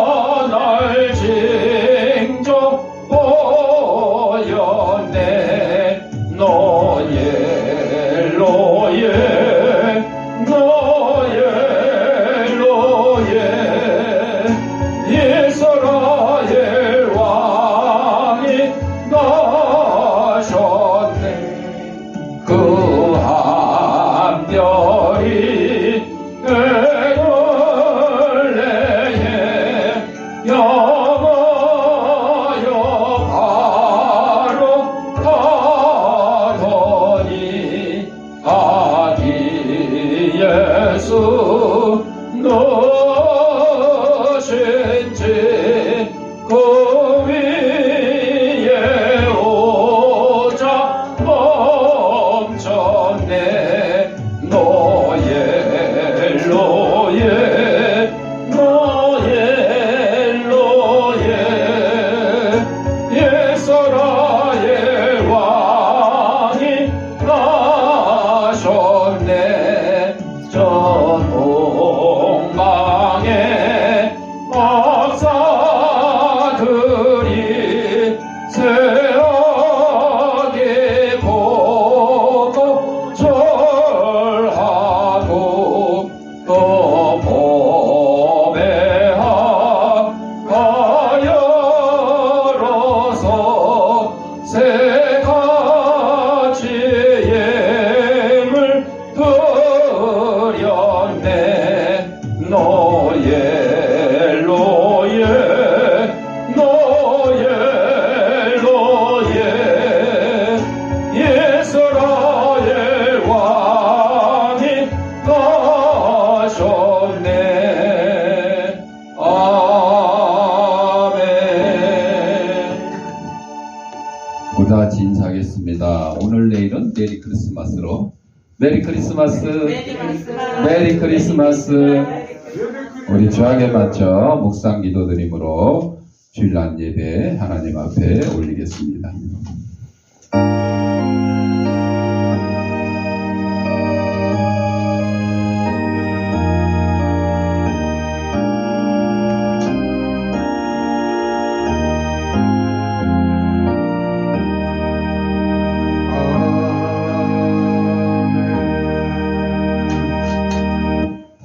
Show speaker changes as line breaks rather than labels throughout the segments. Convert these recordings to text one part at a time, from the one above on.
나타날 징조 보였네. 너의 이스라엘 왕이 나셨네. 그 한 별이 에둘레에 영하여 바로 가더니 아기 예수 누신지 그 위에 오자 멈췄네. 이스라엘 왕이 나셨네. 저 동방의 박사들이 새하게 보고 절하고 또 보배하여서 세 가지 예물 드렸네. 이스라엘 왕이 나셨네. 아멘.
보다 인사하겠습니다. 오늘 내일은 메리 크리스마스로 메리 크리스마스, 메리 크리스마스. 우리 주하게 맞춰 묵상 기도드림으로 주일날 예배 하나님 앞에 올리겠습니다.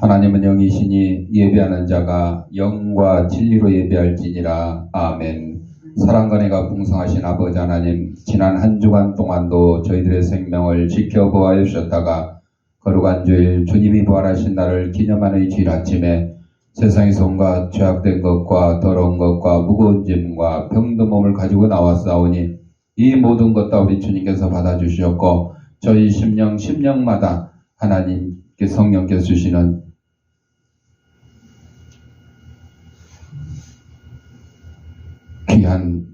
하나님은 영이시니 예배하는 자가 영과 진리로 예배할지니라. 아멘. 사랑과 은혜가 풍성하신 아버지 하나님, 지난 한 주간 동안도 저희들의 생명을 지켜보아 주셨다가 거룩한 주일 주님이 부활하신 날을 기념하는 이 주일 아침에 세상에서 온갖 죄악된 것과 더러운 것과 무거운 짐과 병든 몸을 가지고 나왔사오니 이 모든 것 다 우리 주님께서 받아주셨고 저희 심령마다 하나님께 성령께서 주시는 귀한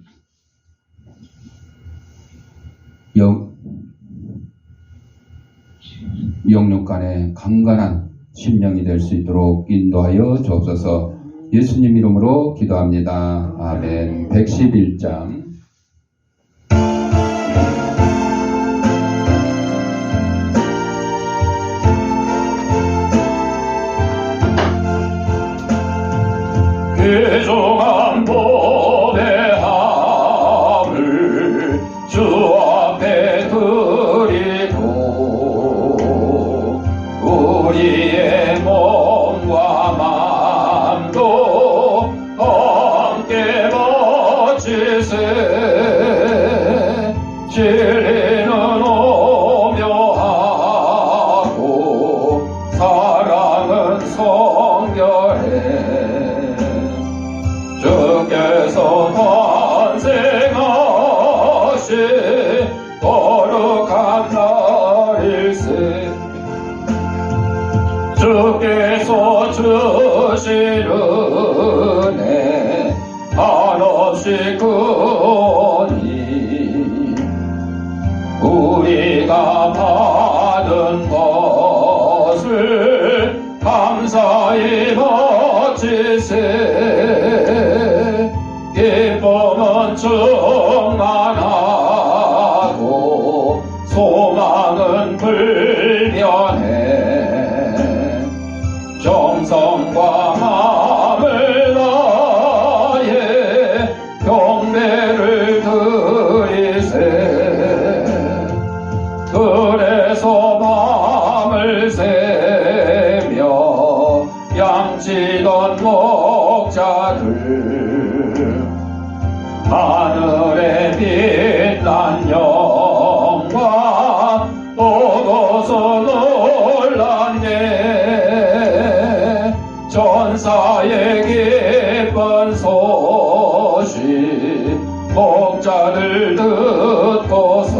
영육 간의 강건한 심령이 될 수 있도록 인도하여 주옵소서. 예수님 이름으로 기도합니다. 아멘. 111장
귀중한 보배함을 주 앞에 드리고 우리의 몸과 마음도 함께 바치세. 진리는 오묘하고 사랑은 성결해. 주께서 탄생하신 거룩한 날일세. 주께서 주신 은혜 한없이 크니 우리가 받은 것을 감사히 바치세. 기쁨은 충만하고 소망은 불변해. 정성과 목자들 하늘에 빛난 영광 보고서 놀랐네. 전사의 기쁜 소식 목자들 듣고서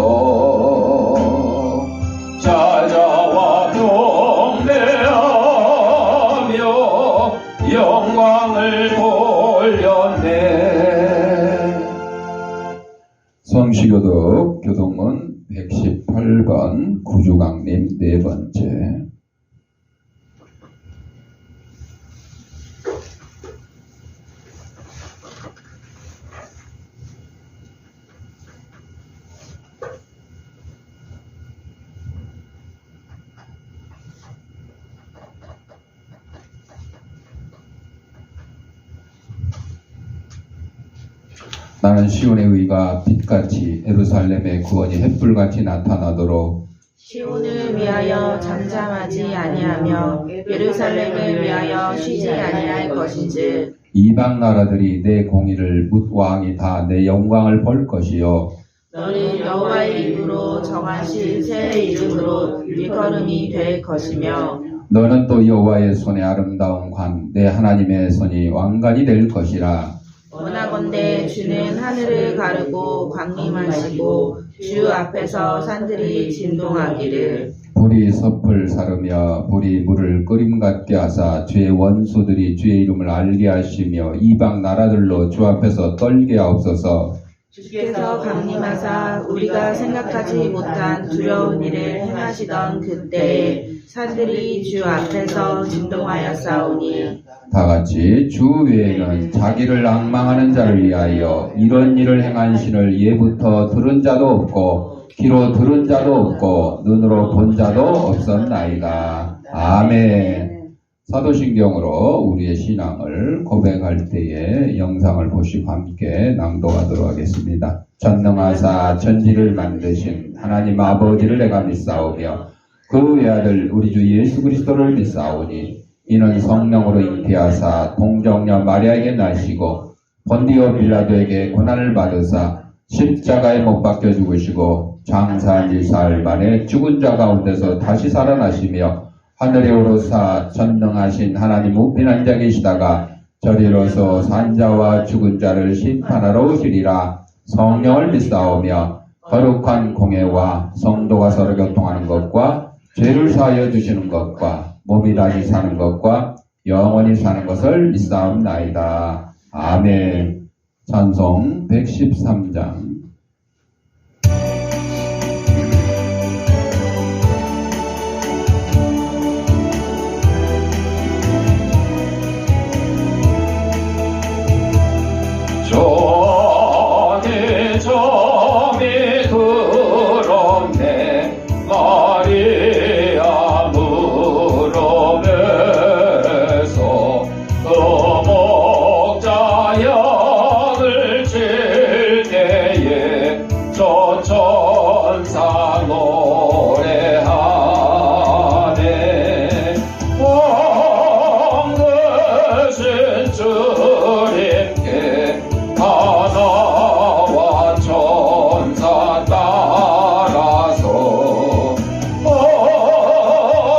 찾아와 경배하며 영광을 돌렸네.
성시교독 교동문 118번 구주강림 네 번째. 나는 시온의 의가 빛같이 예루살렘의 구원이 햇불같이 나타나도록
시온을 위하여 잠잠하지 아니하며 예루살렘을 위하여 쉬지 아니할 것인즉
이방 나라들이 내 공의를 묻 왕이 다 내 영광을 볼 것이요
너는 여호와의 입으로 정하신 새 이름으로 일컬음이 될 것이며
너는 또 여호와의 손의 아름다운 관 내 하나님의 손이 왕관이 될 것이라.
원하건대 주는 하늘을 가르고 광림하시고 주 앞에서 산들이 진동하기를
불이 섭을 사르며 불이 물을 끓임 같게 하사 주의 원수들이 주의 이름을 알게 하시며 이방 나라들로 주 앞에서 떨게 하옵소서.
주께서 강림하사 우리가 생각하지 못한 두려운 일을 행하시던 그때에 산들이 주 앞에서 진동하였사오니
다 같이 주 외에는 자기를 앙망하는 자를 위하여 이런 일을 행한 신을 예부터 들은 자도 없고 귀로 들은 자도 없고 눈으로 본 자도 없었나이다. 아멘. 사도신경으로 우리의 신앙을 고백할 때에 영상을 보시고 함께 낭독하도록 하겠습니다. 전능하사 천지를 만드신 하나님 아버지를 내가 믿사오며 그 외아들 우리 주 예수 그리스도를 믿사오니 이는 성령으로 잉태하사 동정녀 마리아에게 나시고 본디오 빌라도에게 고난을 받으사 십자가에 못 박혀 죽으시고 장사한 지 사흘 만에 죽은 자 가운데서 다시 살아나시며 하늘에 오르사 전능하신 하나님 우편한 자 계시다가 저리로서 산자와 죽은 자를 심판하러 오시리라. 성령을 믿사오며 거룩한 공회와 성도가 서로 교통하는 것과 죄를 사하여 주시는 것과 몸이 다시 사는 것과 영원히 사는 것을 믿사옵나이다. 아멘. 찬송 113장.
저기 점이 들었네 마리아 무릎에서 그 목자 양을 칠 때에 저 천사 노래하네. 왕 되신 주님께 하나와 천사 따라서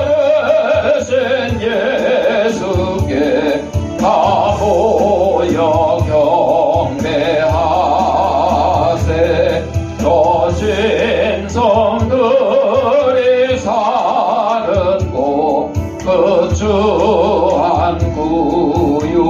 어르신 예수께 다 모여 경배하세. 저신 성들이 사는 곳 그 주한 구유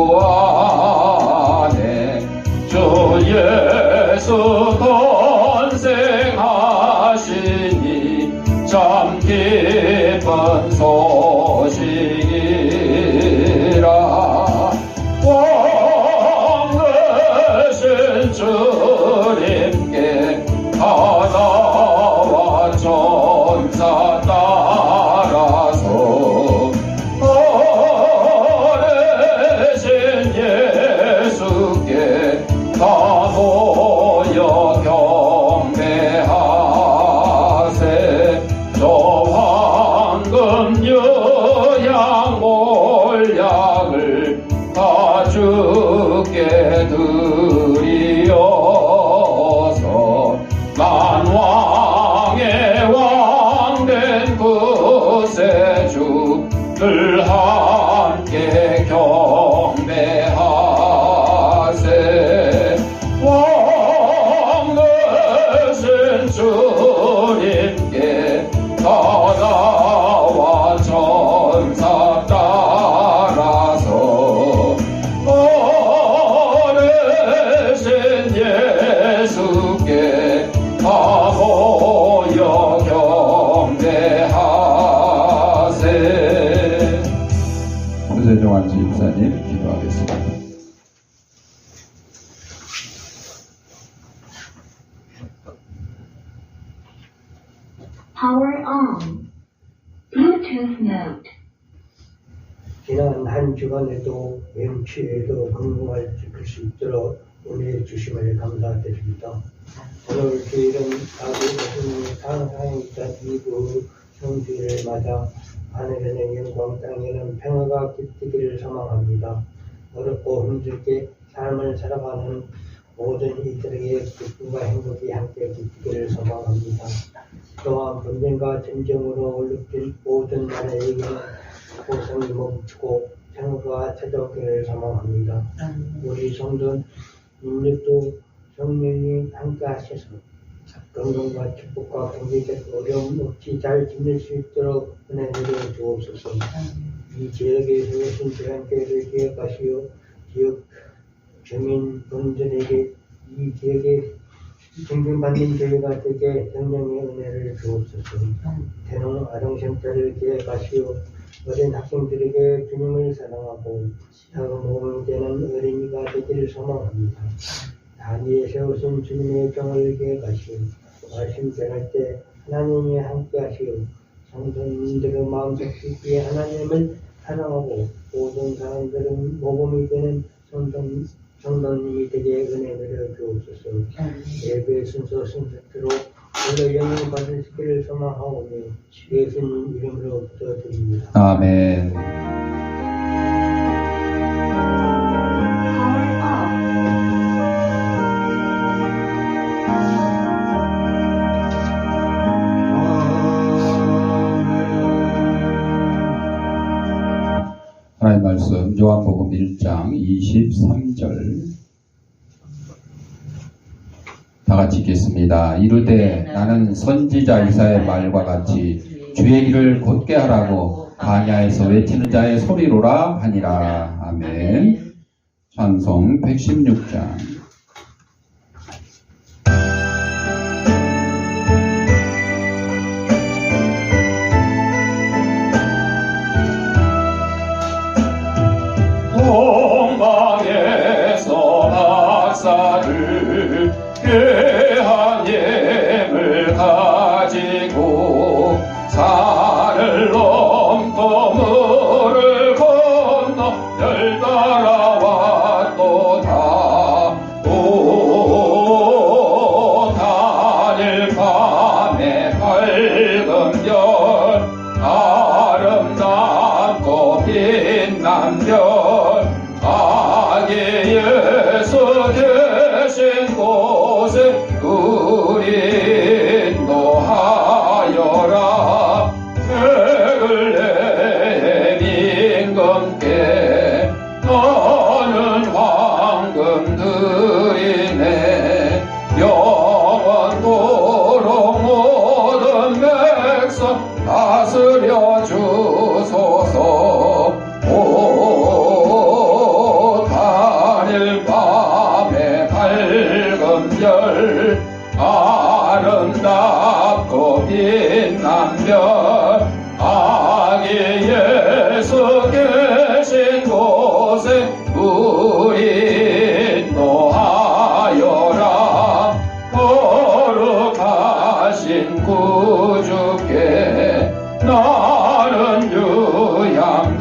기도하겠습니다.
Power on. Bluetooth mode.
지난 한 주간에도 명치에도 건강을 지킬 수 있도록 은혜 주심을 감사드립니다. 오늘 주일은 아버지 상하에 있던 이후 성주일을 맞아 하늘에는 영광 땅에는 평화가 깃들기를 소망합니다. 어렵고 힘들게 삶을 살아가는 모든 이들에게 기쁨과 행복이 함께 깃들기를 소망합니다. 또한 분쟁과 전쟁으로 얼룩진 모든 나라에게는 고성이 멈추고 평화가 찾아오기를 소망합니다. 우리 성도 인력도 성령이 함께 하셔서 건강과 축복과 경제적 어려움 없이 잘 지낼 수 있도록 은혜 내려 주옵소서. 이 지역에 세우신 대한교회를 기억하시어 지역 주민분들에게 이 지역에 존경받는 교회가 되게 성령의 은혜를 주옵소서. 대농 아동센터를 기억하시어 어린 학생들에게 주님을 사랑하고 사모함이 되는 어린이가 되기를 소망합니다. 단위에 세우신 주님의 종을 기억하시어 말씀 전할 때 하나님이 함께 하시어 성도님들의 마음속 깊이 하나님을 사랑하고 모든 사람들은 모범이 되는 성도님이 되게 은혜 내려 주옵소서. 예배 순서 순서대로 오늘 영광 받으시기를 소망하오며 예수님 이름으로 기도드립니다.
아멘.
Power off.
하나님 말씀 요한복음 1장 23절 다 같이 읽겠습니다. 이르되 나는 선지자 이사야의 말과 같이 주의 길을 곧게 하라고 광야에서 외치는 자의 소리로라 하니라. 아멘. 찬송 116장.
동방에서 박사를 귀한 예물 가지고 산을 넘고 물을 건너 별 따라왔도다. 오 단일 밤에 밝은 별 아름답고 빛난 별 아기 예수 계신 곳에 우리 인도하여라. 베들레헴 임금께 너는 황금들이네. 영원토록 모든 백성 다스려 주소서. 오 단일 밤에 밝은 별 아름답고 빛난 별 아기 예수 계신 곳에 우리 인도하여라. 거룩하신 구주께 나는 유향드리네.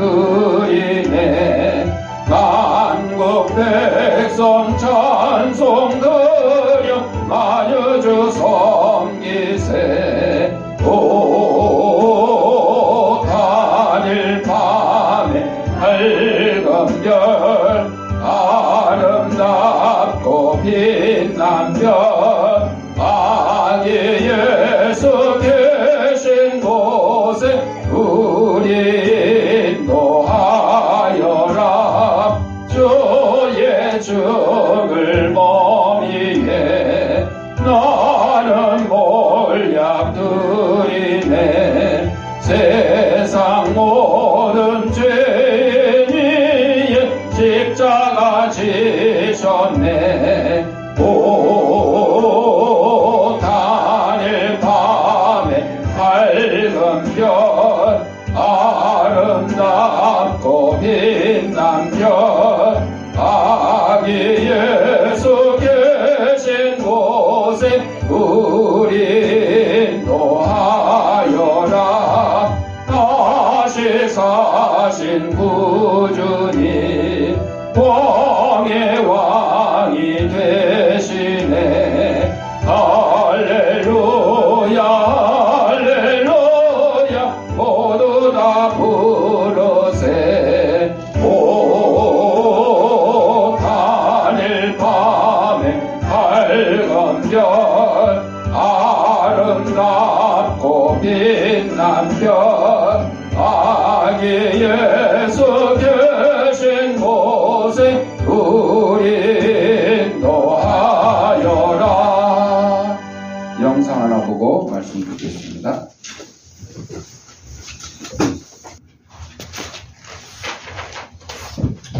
만국 백성 찬송 드려 만유주 섬기세. 오 단일 밤에 밝은 별 아름답고 빛난 별 아기 예수 계신 곳에 우리 인도하여라. 주의 죽을 몸 위에 나는 몰약드리네. 세상 모든 죄인 위에 십자가 지셨네. 오 단일 밤에 밝은 별 아름답고 빛난 별 하신 구주님 왕의 왕이 되시네. 할렐루야 할렐루야 모두 다 부르세. 오 단일 밤에 밝은 별 아름답고 빛난 별 아기 예수 계신 곳에 우리 인도하여라. 영상 하나 보고 말씀 드리겠습니다.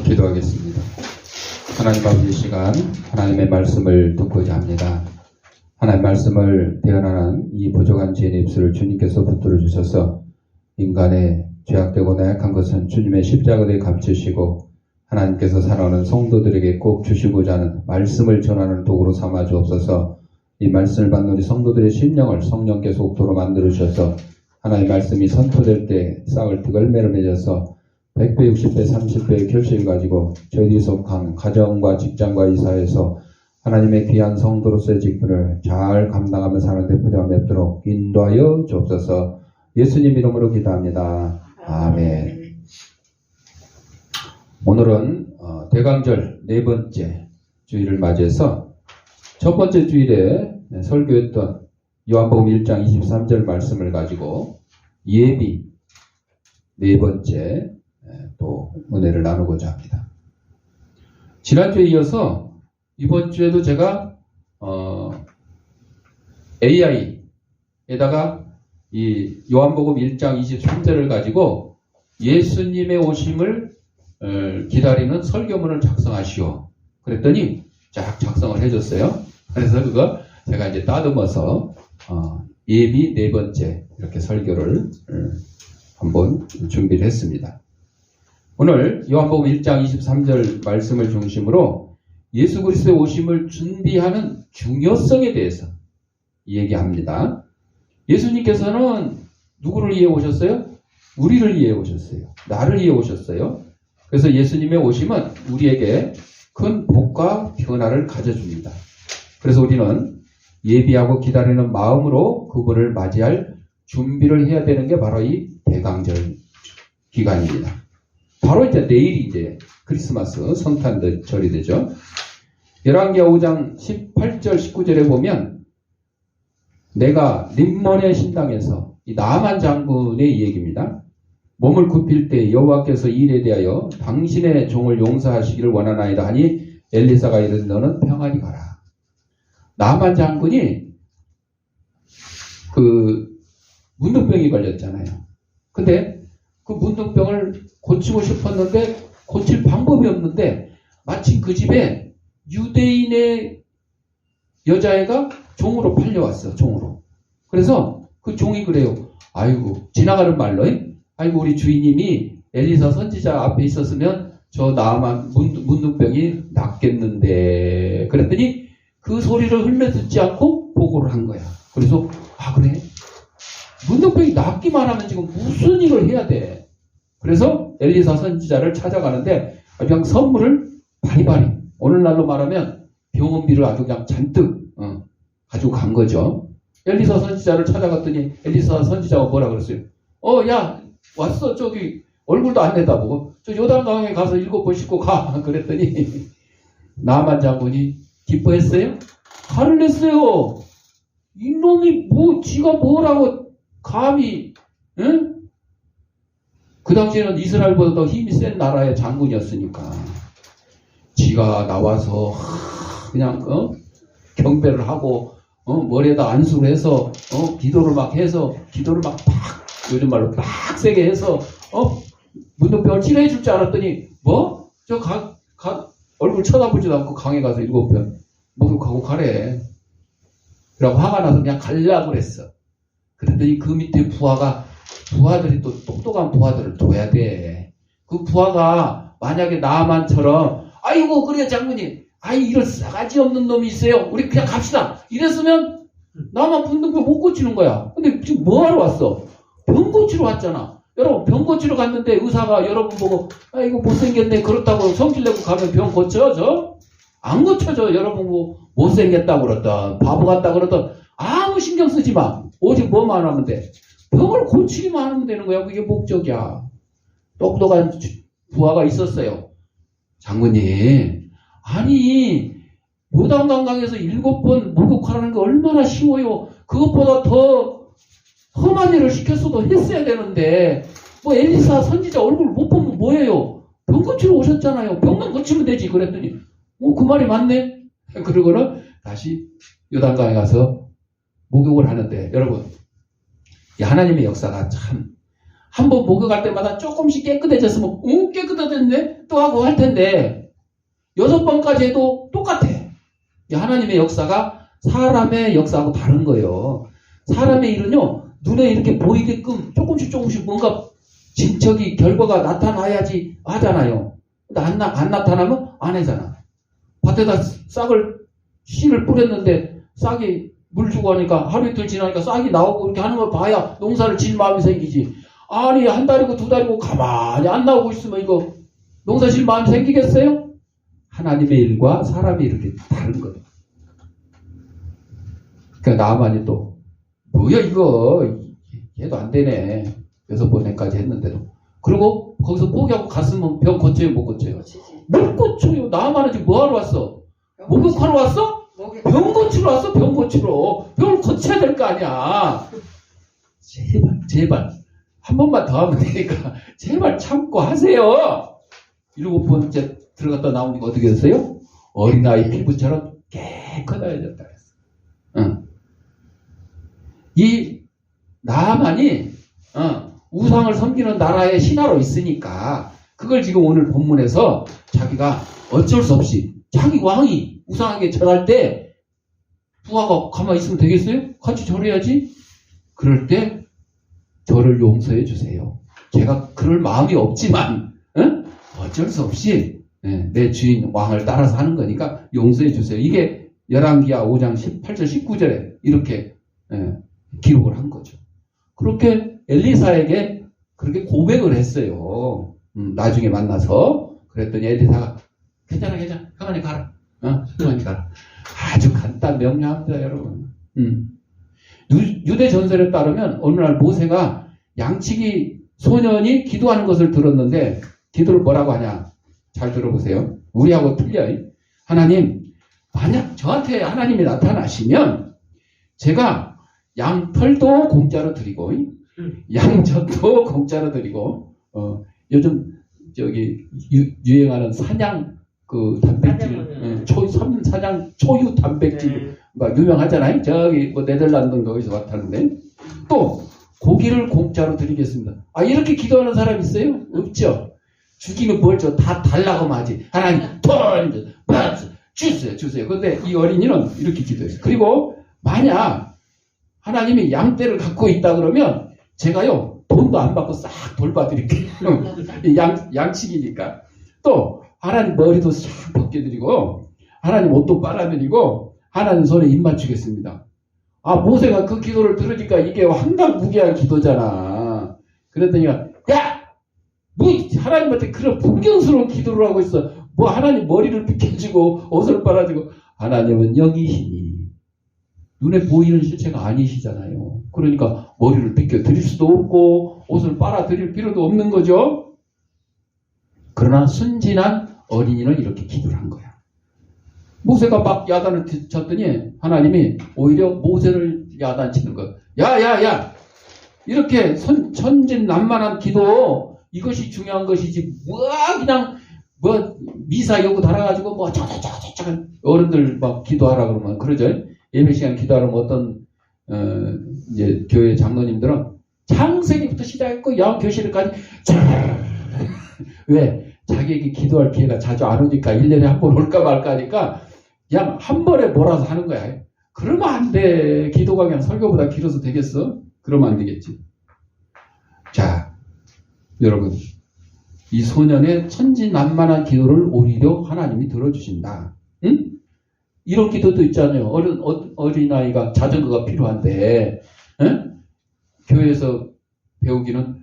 기도하겠습니다. 하나님 아버지, 이 시간 하나님의 말씀을 듣고자 합니다. 하나님 말씀을 대언하는 이 부족한 제 입술을 주님께서 붙들어 주셔서 인간의 죄악되고 나약한 것은 주님의 십자가에 감추시고 하나님께서 사랑하는 성도들에게 꼭 주시고자 하는 말씀을 전하는 도구로 삼아 주옵소서. 이 말씀을 받는 우리 성도들의 심령을 성령께서 옥토로 만들어 주셔서 하나님의 말씀이 선포될 때 싹을 득을매를 맺어서 100배, 60배, 30배의 결실을 가지고 저희들이 속한 가정과 직장과 이사에서 하나님의 귀한 성도로서의 직분을 잘 감당하며 사는 대표자가 맺도록 인도하여 주옵소서. 예수님 이름으로 기도합니다. 아멘. 오늘은 대강절 네 번째 주일을 맞이해서 첫 번째 주일에 설교했던 요한복음 1장 23절 말씀을 가지고 예비 네 번째 또 은혜를 나누고자 합니다. 지난주에 이어서 이번 주에도 제가 AI에다가 이 요한복음 1장 23절을 가지고 예수님의 오심을 기다리는 설교문을 작성하시오. 그랬더니 쫙 작성을 해줬어요. 그래서 그거 제가 이제 따듬어서 예비 네 번째 이렇게 설교를 한번 준비를 했습니다. 오늘 요한복음 1장 23절 말씀을 중심으로 예수 그리스도의 오심을 준비하는 중요성에 대해서 얘기합니다. 예수님께서는 누구를 위해 오셨어요? 우리를 위해 오셨어요. 나를 위해 오셨어요. 그래서 예수님의 오심은 우리에게 큰 복과 변화를 가져줍니다. 그래서 우리는 예비하고 기다리는 마음으로 그분을 맞이할 준비를 해야 되는 게 바로 이 대강절 기간입니다. 바로 이제 내일이 이제 크리스마스 성탄절이 되죠. 열왕기하 5장 18절 19절에 보면 내가 림몬의 신당에서 이 나만 장군의 얘기입니다. 몸을 굽힐 때 여호와께서 이 일에 대하여 당신의 종을 용서하시기를 원하나이다 하니 엘리사가 이르되 너는 평안히 가라. 나만 장군이 그 문둥병이 걸렸잖아요. 근데 그 문둥병을 고치고 싶었는데 고칠 방법이 없는데 마침 그 집에 유대인의 여자애가 종으로 팔려왔어. 종으로. 그래서 그 종이 그래요. 아이고 지나가는 말로 아이고 우리 주인님이 엘리사 선지자 앞에 있었으면 저 나만 문둥병이 낫겠는데. 그랬더니 그 소리를 흘려듣지 않고 보고를 한 거야. 그래서 아 그래? 문둥병이 낫기만 하면 지금 무슨 일을 해야 돼? 그래서 엘리사 선지자를 찾아가는데 그냥 선물을 바리바리 오늘날로 말하면 병원비를 아주 그냥 잔뜩 가지고 간 거죠. 엘리사 선지자를 찾아갔더니 엘리사 선지자가 뭐라 그랬어요? 야 왔어. 저기 얼굴도 안 내다보고 저 요단강에 가서 7번 씻고 가. 그랬더니 나만 장군이 기뻐했어요? 화를 냈어요. 이놈이 뭐 지가 뭐라고 감히 응? 그 당시에는 이스라엘보다 더 힘이 센 나라의 장군이었으니까 지가 나와서 그냥 경배를 하고 머리에다 안수를 해서 기도를 막 해서 기도를 막 요즘 말로 막 세게 해서 문둥병을 치료해 줄 줄 알았더니 뭐? 저 얼굴 쳐다보지도 않고 강에 가서 7번 목욕하고 가래. 그러고 화가 나서 그냥 가려고 그랬어. 그랬더니 그 밑에 부하들이 또 똑똑한 부하들을 둬야 돼. 그 부하가 만약에 나만처럼 아이고 그래 장군님 이런 싸가지 없는 놈이 있어요. 우리 그냥 갑시다. 이랬으면 나만 문둥병 못 고치는 거야. 근데 지금 뭐하러 왔어? 병 고치러 왔잖아.
여러분 병 고치러 갔는데 의사가 여러분 보고 아 이거 못생겼네 그렇다고 성질 내고 가면 병 고쳐져? 안 고쳐져. 여러분 뭐 못생겼다고 그러던 바보 같다 그러던 아무 신경 쓰지 마. 오직 뭐만 하면 돼. 병을 고치기만 하면 되는 거야. 그게 목적이야. 똑똑한 부하가 있었어요. 장군님, 아니 요단강강에서 7번 목욕하라는 게 얼마나 쉬워요. 그것보다 더 험한 일을 시켰어도 했어야 되는데 뭐 엘리사 선지자 얼굴 못 보면 뭐예요? 병 고치러 오셨잖아요. 병만 고치면 되지. 그랬더니 그 말이 맞네. 그러고는 다시 요단강에 가서 목욕을 하는데 여러분 이 하나님의 역사가 참 한번 목욕할 때마다 조금씩 깨끗해졌으면 깨끗해졌네 또 하고 할 텐데 6번까지 해도 똑같아. 이 하나님의 역사가 사람의 역사하고 다른 거예요. 사람의 일은요 눈에 이렇게 보이게끔 조금씩 뭔가 진척이 결과가 나타나야지 하잖아요. 근데 안 나타나면 안 하잖아. 밭에다 씨를 뿌렸는데 싹이 물 주고 하니까 하루 이틀 지나니까 싹이 나오고 이렇게 하는 걸 봐야 농사를 질 마음이 생기지. 아니 한 달이고 2달이고 가만히 안 나오고 있으면 이거 농사 질 마음이 생기겠어요? 하나님의 일과 사람의 일이 다른 거예요. 그러니까 나만이 또 뭐야 이거 얘도 안 되네. 6번에까지 했는데도. 그리고 거기서 포기하고 갔으면 병 고쳐요 못 고쳐요? 못 고쳐요. 나만은 지금 뭐하러 왔어? 목욕하러 왔어? 병 고치러 왔어? 병 고치러. 병을 고쳐야 될 거 아니야. 제발 한 번만 더 하면 되니까 제발 참고 하세요. 7번째 들어갔다 나오니까 어떻게 됐어요? 어린아이 피부처럼 깨끗해졌다 그랬어. 응. 이 나만이 우상을 섬기는 나라의 신하로 있으니까 그걸 지금 오늘 본문에서 자기가 어쩔 수 없이 자기 왕이 우상에게 절할 때 부하가 가만히 있으면 되겠어요? 같이 절해야지. 그럴 때 저를 용서해 주세요. 제가 그럴 마음이 없지만 어쩔 수 없이 내 주인 왕을 따라서 하는 거니까 용서해 주세요. 이게 열왕기하 5장 18절 19절에 이렇게 기록을 한 거죠. 그렇게 엘리사에게 그렇게 고백을 했어요. 나중에 만나서 그랬더니 엘리사가 괜찮아 가만히 가라. 가만히 가라. 아주 간단 명료합니다 여러분. 유대 전설에 따르면 어느 날 모세가 양치기 소년이 기도하는 것을 들었는데 기도를 뭐라고 하냐. 잘 들어보세요. 우리하고 틀려요. 하나님 만약 저한테 하나님이 나타나시면 제가 양털도 공짜로 드리고 양젖도 공짜로 드리고 요즘 저기 유행하는 사냥 그 단백질 사냥 초유 단백질 막 유명하잖아요. 저기 뭐 네덜란드 거기서 왔다는데 또 고기를 공짜로 드리겠습니다. 아 이렇게 기도하는 사람 있어요? 없죠. 주기는 뭘 줘? 다 달라고 하지. 하나님 돈 주세요. 그런데 이 어린이는 이렇게 기도했어요. 그리고 만약 하나님이 양떼를 갖고 있다 그러면 제가요 돈도 안 받고 싹 돌봐드릴게요. 양치기니까. 또 하나님 머리도 싹 벗겨드리고 하나님 옷도 빨아드리고 하나님 손에 입 맞추겠습니다. 아 모세가 그 기도를 들으니까 이게 황당무계한 기도잖아. 그랬더니 야! 뭐 하나님한테 그런 불경스러운 기도를 하고 있어. 뭐 하나님 머리를 비켜주고 옷을 빨아주고 하나님은 영이시니 눈에 보이는 실체가 아니시잖아요. 그러니까 머리를 비켜드릴 수도 없고 옷을 빨아드릴 필요도 없는 거죠. 그러나 순진한 어린이는 이렇게 기도를 한 거야. 모세가 막 야단을 쳤더니 하나님이 오히려 모세를 야단치는 거야. 야! 이렇게 천진난만한 기도 이것이 중요한 것이지 그냥 미사 여구 달아가지고 어른들 막 기도하라 그러면 그러죠. 예배 시간 기도하면 어떤 이제 교회 장로님들은 창세기부터 시작했고 야옹 교실까지 왜 자기에게 기도할 기회가 자주 안 오니까 1년에 한 번 올까 말까 하니까 그냥 한 번에 몰아서 하는 거야. 그러면 안 돼. 기도가 그냥 설교보다 길어서 되겠어? 그러면 안 되겠지. 자, 여러분 이 소년의 천진난만한 기도를 오히려 하나님이 들어주신다. 응? 이런 기도도 있잖아요. 어린아이가 자전거가 필요한데 응? 교회에서 배우기는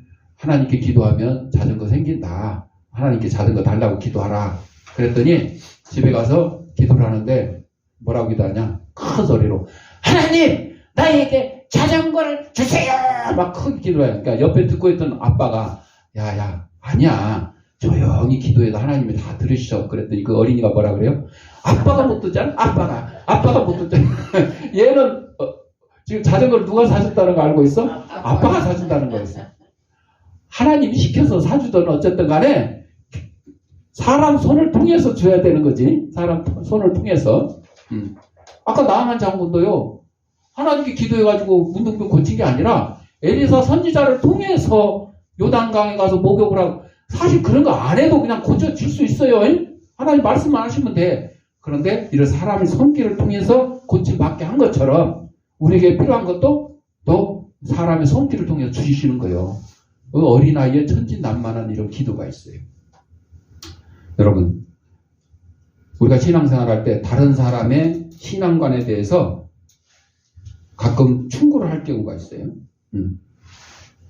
하나님께 기도하면 자전거 생긴다. 하나님께 자전거 달라고 기도하라. 그랬더니 집에 가서 기도를 하는데 뭐라고 기도하냐? 큰 소리로 하나님 나에게 자전거를 주세요. 막 크게 기도해요. 그러니까 옆에 듣고 있던 아빠가 야야 아니야 조용히 기도해도 하나님이 다 들으셔. 그랬더니 그 어린이가 뭐라 그래요? 아빠가 못 듣잖아. 아빠가 못 듣잖아. 얘는 지금 자전거를 누가 사줬다는 거 알고 있어? 아빠가 사준다는 거였어. 하나님이 시켜서 사주든 어쨌든 간에 사람 손을 통해서 줘야 되는 거지. 사람 손을 통해서. 아까 나아만 장군도요. 하나님께 기도해가지고 문둥병 고친 게 아니라 엘리사 선지자를 통해서 요단강에 가서 목욕을 하고 사실 그런 거 안 해도 그냥 고쳐질 수 있어요. 하나님 말씀만 하시면 돼. 그런데 이런 사람의 손길을 통해서 고침받게 한 것처럼 우리에게 필요한 것도 또 사람의 손길을 통해서 주시는 거예요. 그 어린아이의 천진난만한 이런 기도가 있어요. 여러분, 우리가 신앙생활 할 때 다른 사람의 신앙관에 대해서 가끔 충고를 할 경우가 있어요.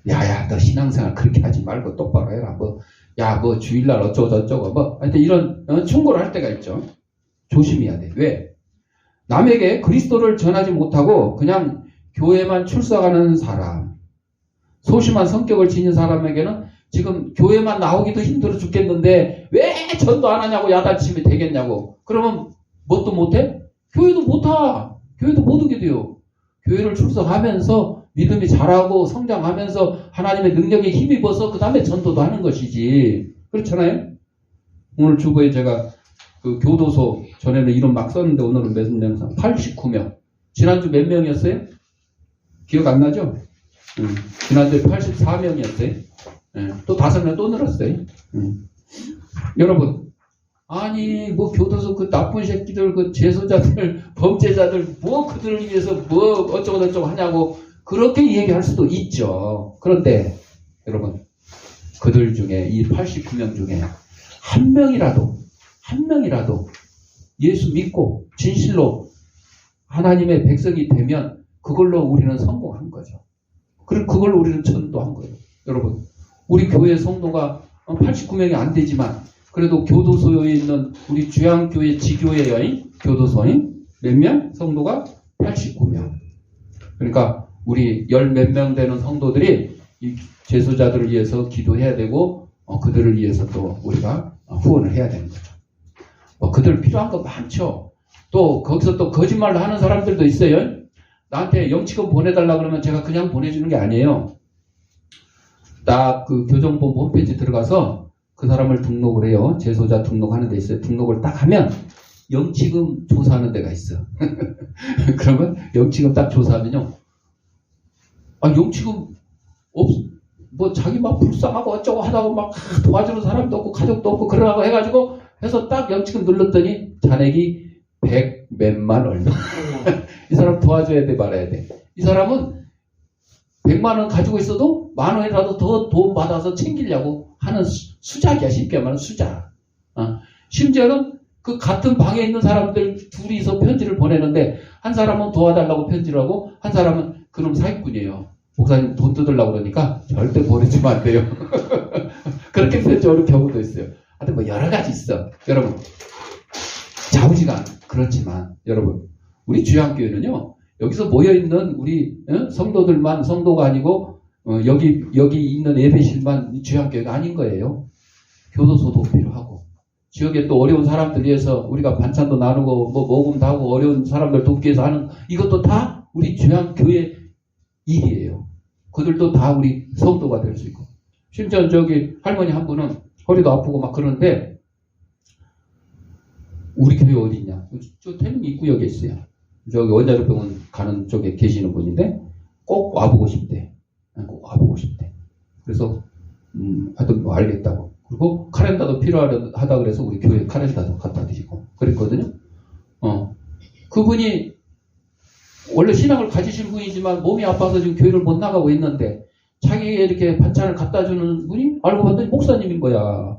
야야, 너 신앙생활 그렇게 하지 말고 똑바로 해라. 뭐 주일날 어쩌고저쩌고 하여튼 이런 충고를 할 때가 있죠. 조심해야 돼. 왜? 남에게 그리스도를 전하지 못하고 그냥 교회만 출석하는 사람, 소심한 성격을 지닌 사람에게는 지금 교회만 나오기도 힘들어 죽겠는데 왜 전도 안 하냐고 야단치면 되겠냐고. 그러면 뭣도 못해? 교회도 못하. 교회도 못 오게 돼요. 교회를 출석하면서 믿음이 자라고 성장하면서 하나님의 능력에 힘입어서 그 다음에 전도도 하는 것이지. 그렇잖아요? 오늘 주보에 제가 그 교도소 전에는 이름 막 썼는데 오늘은 몇 명? 89명. 지난주 몇 명이었어요? 기억 안 나죠? 지난주에 84명이었어요. 또 5명 또 늘었어요. 여러분, 아니 뭐 교도소 그 나쁜 새끼들 그 재소자들 범죄자들 뭐 그들을 위해서 뭐 어쩌고 하냐고 그렇게 얘기할 수도 있죠. 그런데 여러분, 그들 중에 이 89명 중에 한 명이라도 예수 믿고 진실로 하나님의 백성이 되면 그걸로 우리는 성공한 거죠. 그리고 그걸로 우리는 전도한 거예요. 여러분, 우리 교회 성도가 89명이 안 되지만 그래도 교도소에 있는 우리 주양교회 지교회의 교도소인 몇 명? 성도가 89명. 그러니까 우리 열 몇 명 되는 성도들이 이 재소자들을 위해서 기도해야 되고 그들을 위해서 또 우리가 후원을 해야 되는 거죠. 그들 필요한 거 많죠. 또 거기서 또 거짓말로 하는 사람들도 있어요. 나한테 영치금 보내달라 그러면 제가 그냥 보내주는 게 아니에요. 딱 그 교정본 홈페이지 들어가서 그 사람을 등록을 해요. 재소자 등록하는 데 있어요. 등록을 딱 하면 영치금 조사하는 데가 있어. 그러면 영치금 딱 조사하면요. 영치금 뭐 자기 막 불쌍하고 어쩌고 하다고 막 도와주는 사람도 없고 가족도 없고 그러라고 해가지고 해서 딱 영치금 눌렀더니 잔액이 100 몇만 얼마. 이 사람 도와줘야 돼 말아야 돼. 이 사람은 100만 원 가지고 있어도 만 원이라도 더 돈 받아서 챙기려고 하는 수작이야. 쉽게 말하면 수작. 심지어는 그 같은 방에 있는 사람들 둘이서 편지를 보내는데 한 사람은 도와달라고 편지를 하고 한 사람은 그놈 사기꾼이에요. 목사님 돈 뜯으려고 그러니까 절대 보내주면 안 돼요. 그렇게 편지 오는 경우도 있어요. 하여튼 뭐 여러 가지 있어. 여러분, 자우지간 그렇지만 여러분, 우리 주양교회는요, 여기서 모여있는 우리 성도들만 성도가 아니고 여기 있는 예배실만 주양교회가 아닌 거예요. 교도소도 필요하고 지역에 또 어려운 사람들 위해서 우리가 반찬도 나누고 뭐 모금도 하고 어려운 사람들 돕기 위해서 하는 이것도 다 우리 주양교회 일이에요. 그들도 다 우리 성도가 될 수 있고 심지어 저기 할머니 한 분은 허리도 아프고 막 그러는데 우리 교회 어디 있냐? 저 태릉 입구역에 있어요. 저기 원자력병원 가는 쪽에 계시는 분인데 꼭 와보고 싶대. 꼭 와보고 싶대. 그래서 하여튼 뭐 알겠다고. 그리고 카렌다도 필요하다 그래서 우리 교회 카렌다도 갖다 드리고 그랬거든요. 그분이 원래 신앙을 가지신 분이지만 몸이 아파서 지금 교회를 못 나가고 있는데 자기에게 이렇게 반찬을 갖다 주는 분이 알고 봤더니 목사님인 거야.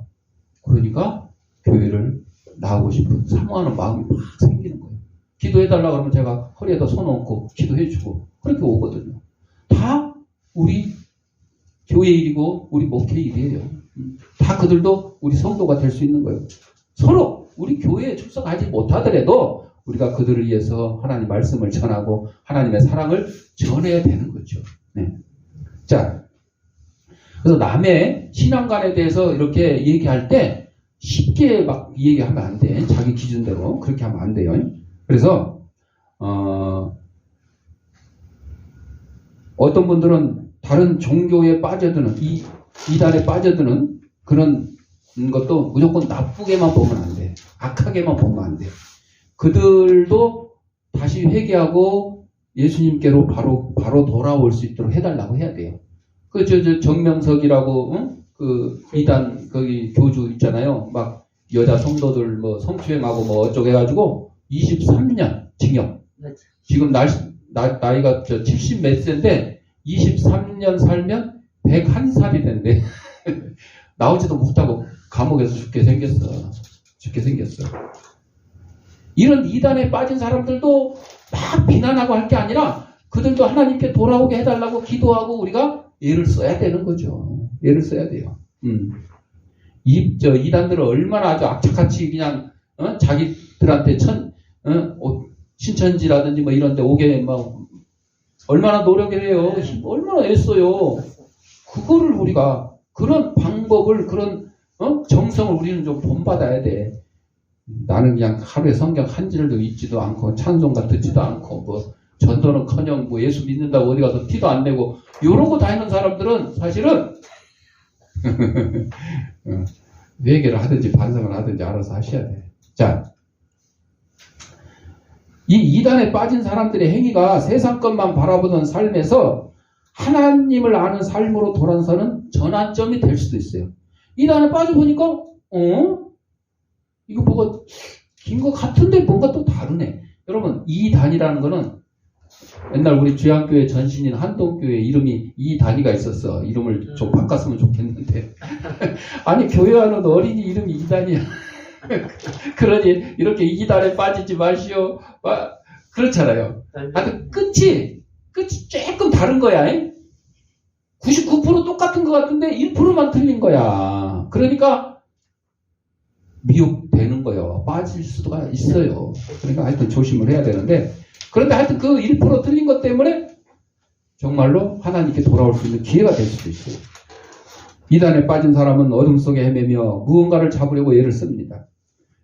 그러니까 교회를 나가고 싶은 사모하는 마음이 막 생기는 거예요. 기도해달라 그러면 제가 허리에다 손 얹고 기도해주고 그렇게 오거든요. 다 우리 교회 일이고 우리 목회 일이에요. 다 그들도 우리 성도가 될 수 있는 거예요. 서로 우리 교회에 출석하지 못하더라도 우리가 그들을 위해서 하나님 말씀을 전하고 하나님의 사랑을 전해야 되는 거죠. 네. 자, 그래서 남의 신앙관에 대해서 이렇게 얘기할 때 쉽게 막 얘기하면 안 돼. 자기 기준대로 그렇게 하면 안 돼요. 그래서 어떤 분들은 다른 종교에 빠져드는 이단에 빠져드는 그런 것도 무조건 나쁘게만 보면 안 돼. 악하게만 보면 안 돼. 그들도 다시 회개하고 예수님께로 바로 돌아올 수 있도록 해달라고 해야 돼요. 정명석이라고 그 이단 거기 교주 있잖아요. 막 여자 성도들 뭐 성추행하고 뭐 어쩌고 해가지고 23년 징역. 지금 나이가 70 몇 세인데 23년 살면 101살이 된대. 나오지도 못하고 감옥에서 죽게 생겼어. 이런 이단에 빠진 사람들도 막 비난하고 할 게 아니라 그들도 하나님께 돌아오게 해달라고 기도하고 우리가 애를 써야 되는 거죠. 애를 써야 돼요. 이단들은 얼마나 아주 악착같이 그냥 자기들한테 신천지라든지 뭐 이런데 오게 막 얼마나 노력을 해요. 얼마나 애써요. 그거를 우리가 그런 방법을 그런 정성을 우리는 좀 본받아야 돼. 나는 그냥 하루에 성경 한 줄도 읽지도 않고 찬송가 듣지도 않고 뭐 전도는커녕 뭐 예수 믿는다고 어디 가서 티도 안 내고 이러고 다니는 사람들은 사실은 회개를 하든지 반성을 하든지 알아서 하셔야 돼. 자, 이 이단에 빠진 사람들의 행위가 세상 것만 바라보던 삶에서 하나님을 아는 삶으로 돌아서는 전환점이 될 수도 있어요. 이단에 빠져보니까 이거 뭐가 긴 것 같은데 뭔가 또 다르네. 여러분, 이단이라는 거는 옛날 우리 주양교회 전신인 한동교회 이름이 이단이가 있었어. 이름을 좀 바꿨으면 좋겠는데. 아니, 교회와는 어린이 이름이 이단이야. 그러니 이렇게 이단에 빠지지 마시오. 그렇잖아요. 하여튼 끝이 조금 다른 거야. 99% 똑같은 것 같은데 1%만 틀린 거야. 그러니까 미혹되는 거예요. 빠질 수가 있어요. 그러니까 하여튼 조심을 해야 되는데, 그런데 하여튼 그 1% 틀린 것 때문에 정말로 하나님께 돌아올 수 있는 기회가 될 수도 있어요. 이단에 빠진 사람은 어둠 속에 헤매며 무언가를 잡으려고 애를 씁니다.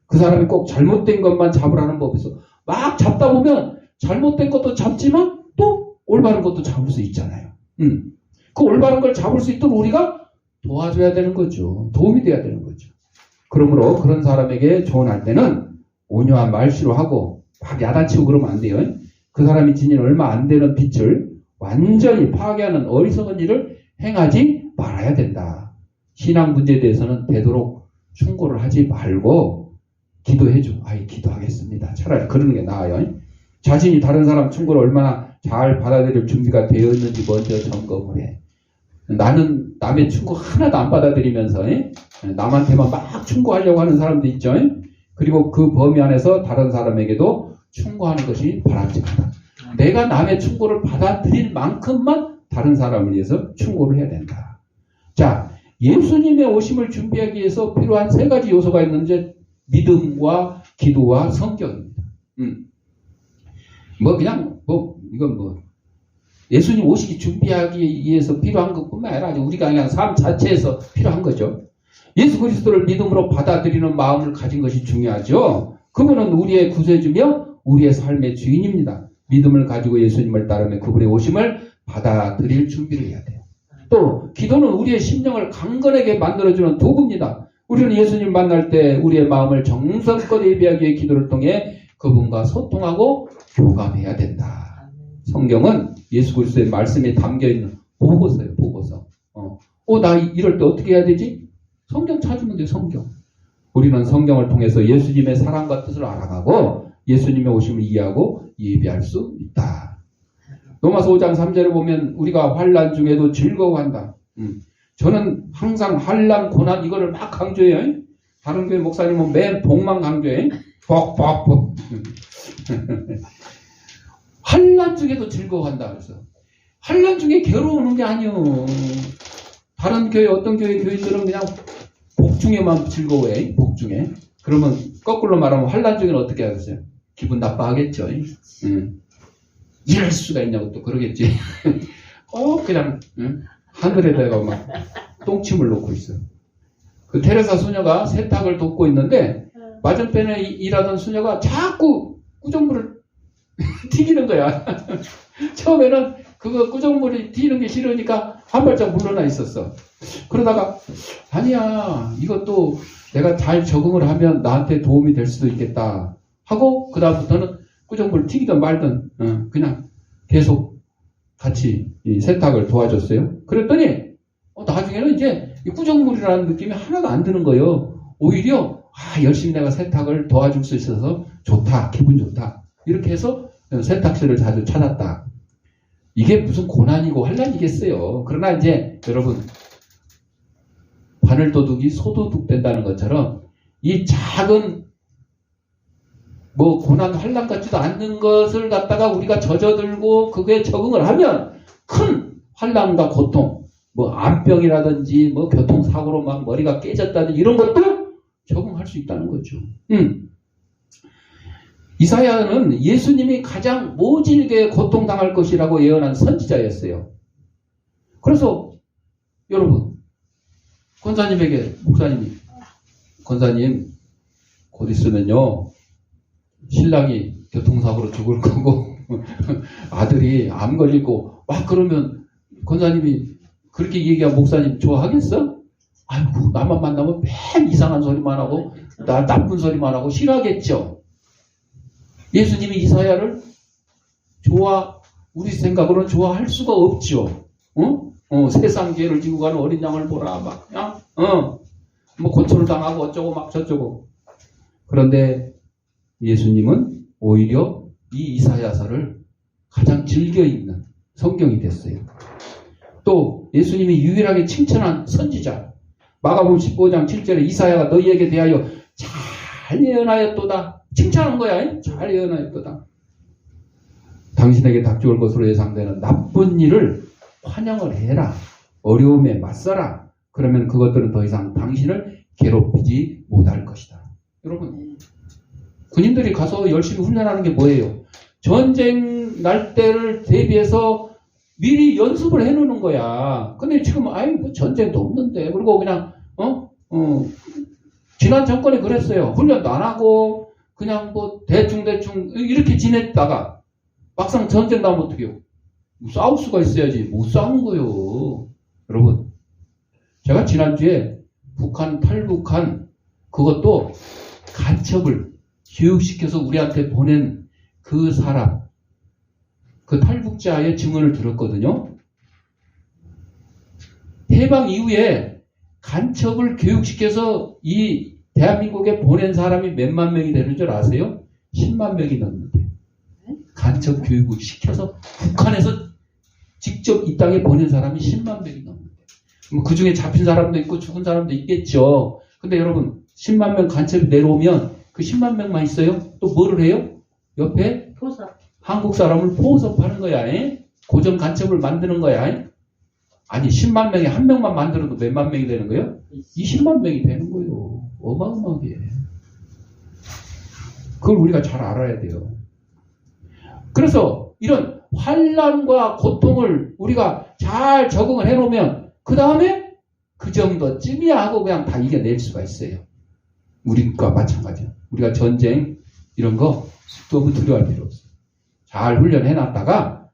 그 사람이 꼭 잘못된 것만 잡으라는 법에서 막 잡다 보면 잘못된 것도 잡지만 또 올바른 것도 잡을 수 있잖아요. 그 올바른 걸 잡을 수 있도록 우리가 도와줘야 되는 거죠. 도움이 돼야 되는 거죠. 그러므로 그런 사람에게 조언할 때는 온유한 말씨로 하고 막 야단치고 그러면 안 돼요. 그 사람이 지닌 얼마 안 되는 빛을 완전히 파괴하는 어리석은 일을 행하지 말아야 된다. 신앙 문제에 대해서는 되도록 충고를 하지 말고 기도해줘. 기도하겠습니다. 차라리 그러는 게 나아요. 자신이 다른 사람 충고를 얼마나 잘 받아들일 준비가 되어 있는지 먼저 점검을 해. 나는 남의 충고 하나도 안 받아들이면서 남한테만 막 충고하려고 하는 사람도 있죠. 그리고 그 범위 안에서 다른 사람에게도 충고하는 것이 바람직하다. 내가 남의 충고를 받아들일 만큼만 다른 사람을 위해서 충고를 해야 된다. 자, 예수님의 오심을 준비하기 위해서 필요한 3가지 요소가 있는데 믿음과 기도와 성경입니다. 이건 예수님 오시기 준비하기 위해서 필요한 것뿐만 아니라 우리가 그냥 삶 자체에서 필요한 거죠. 예수 그리스도를 믿음으로 받아들이는 마음을 가진 것이 중요하죠. 그분은 우리의 구세주며 우리의 삶의 주인입니다. 믿음을 가지고 예수님을 따르며 그분의 오심을 받아들일 준비를 해야 돼요. 또 기도는 우리의 심령을 강건하게 만들어주는 도구입니다. 우리는 예수님 만날 때 우리의 마음을 정성껏 예비하기 위해 기도를 통해 그분과 소통하고 교감해야 된다. 성경은 예수 그리스도의 말씀에 담겨있는 보고서예요. 보고서. 나 이럴 때 어떻게 해야 되지? 성경 찾으면 돼요. 성경. 우리는 성경을 통해서 예수님의 사랑과 뜻을 알아가고 예수님의 오심을 이해하고 예비할 수 있다. 로마서 5장 3절에 보면 우리가 환난 중에도 즐거워한다. 저는 항상 환난, 고난 이거를 막 강조해요. 다른 교회 목사님은 맨 복만 강조해. 복. 환난 중에도 즐거워한다. 그래서 환난 중에 괴로우는 게 아니요. 다른 교회, 어떤 교회 교인들은 그냥 복중에만 즐거워해, 복중에. 그러면 거꾸로 말하면 환란 중에는 어떻게 하겠어요? 기분 나빠하겠죠. 이럴 수가 있냐고 또 그러겠지. 그냥 하늘에다가 막 똥침을 놓고 있어요. 그 테레사 수녀가 세탁을 돕고 있는데 맞은편에 일하던 수녀가 자꾸 꾸정물을 튀기는 거야. 처음에는 그거 꾸정물이 튀는 게 싫으니까 한 발짝 물러나 있었어. 그러다가 아니야, 이것도 내가 잘 적응을 하면 나한테 도움이 될 수도 있겠다 하고 그 다음부터는 꾸정물을 튀기든 말든 그냥 계속 같이 이 세탁을 도와줬어요. 그랬더니 나중에는 이제 이 꾸정물이라는 느낌이 하나도 안 드는 거예요. 오히려 열심히 내가 세탁을 도와줄 수 있어서 좋다, 기분 좋다, 이렇게 해서 세탁실을 자주 찾았다. 이게 무슨 고난이고 환난이겠어요. 그러나 이제 여러분, 바늘도둑이 소도둑 된다는 것처럼 이 작은 뭐 고난 환난 같지도 않는 것을 갖다가 우리가 젖어들고 그게 적응을 하면 큰 환난과 고통, 뭐 암병이라든지 뭐 교통사고로 막 머리가 깨졌다든지 이런 것도 적응할 수 있다는 거죠. 이사야는 예수님이 가장 모질게 고통당할 것이라고 예언한 선지자였어요. 그래서 여러분, 권사님에게 권사님 곧 있으면요 신랑이 교통사고로 죽을 거고 아들이 암 걸리고 막 그러면 권사님이 그렇게 얘기하면 목사님 좋아하겠어? 아이고, 나만 만나면 맨 이상한 소리만 하고 나쁜 소리만 하고 싫어하겠죠. 예수님이 이사야를 우리 생각으로는 좋아할 수가 없죠. 세상 죄를 지고 가는 어린 양을 보라, 막, 그냥, 뭐 고초를 당하고 어쩌고 막 저쩌고. 그런데 예수님은 오히려 이 이사야서를 가장 즐겨 읽는 성경이 됐어요. 또 예수님이 유일하게 칭찬한 선지자, 마가복음 15장 7절에 이사야가 너희에게 대하여 잘 예언하였도다. 칭찬한 거야. 잘 예언하였도다. 당신에게 닥쳐올 것으로 예상되는 나쁜 일을 환영을 해라. 어려움에 맞서라. 그러면 그것들은 더 이상 당신을 괴롭히지 못할 것이다. 여러분, 군인들이 가서 열심히 훈련하는 게 뭐예요? 전쟁 날 때를 대비해서 미리 연습을 해놓는 거야. 근데 지금 뭐 전쟁도 없는데, 그리고 그냥 지난 정권에 그랬어요. 훈련도 안 하고 그냥 뭐 대충 이렇게 지냈다가 막상 전쟁 나면 어떻게 해요? 싸울 수가 있어야지. 못 싸우는 거예요. 여러분, 제가 지난주에 북한 탈북한 그것도 간첩을 교육시켜서 우리한테 보낸 그 사람, 그 탈북자의 증언을 들었거든요. 해방 이후에 간첩을 교육시켜서 이 대한민국에 보낸 사람이 몇만 명이 되는 줄 아세요? 10만 명이 넘는데. 간첩 교육을 시켜서 북한에서 직접 이 땅에 보낸 사람이 10만 명이 넘는데. 그 중에 잡힌 사람도 있고 죽은 사람도 있겠죠. 근데 여러분, 10만 명 간첩이 내려오면 그 10만 명만 있어요? 또 뭐를 해요? 옆에 한국 사람을 포섭하는 거야. 고정 간첩을 만드는 거야. 아니, 10만 명에 한 명만 만들어도 몇만 명이 되는 거예요? 20만 명이 되는 거예요. 어마어마하게. 그걸 우리가 잘 알아야 돼요. 그래서 이런 환난과 고통을 우리가 잘 적응을 해놓으면 그 다음에 그 정도쯤이야 하고 그냥 다 이겨낼 수가 있어요. 우리과 마찬가지야. 우리가 전쟁 이런 거 너무 두려워할 필요 없어요. 잘 훈련해놨다가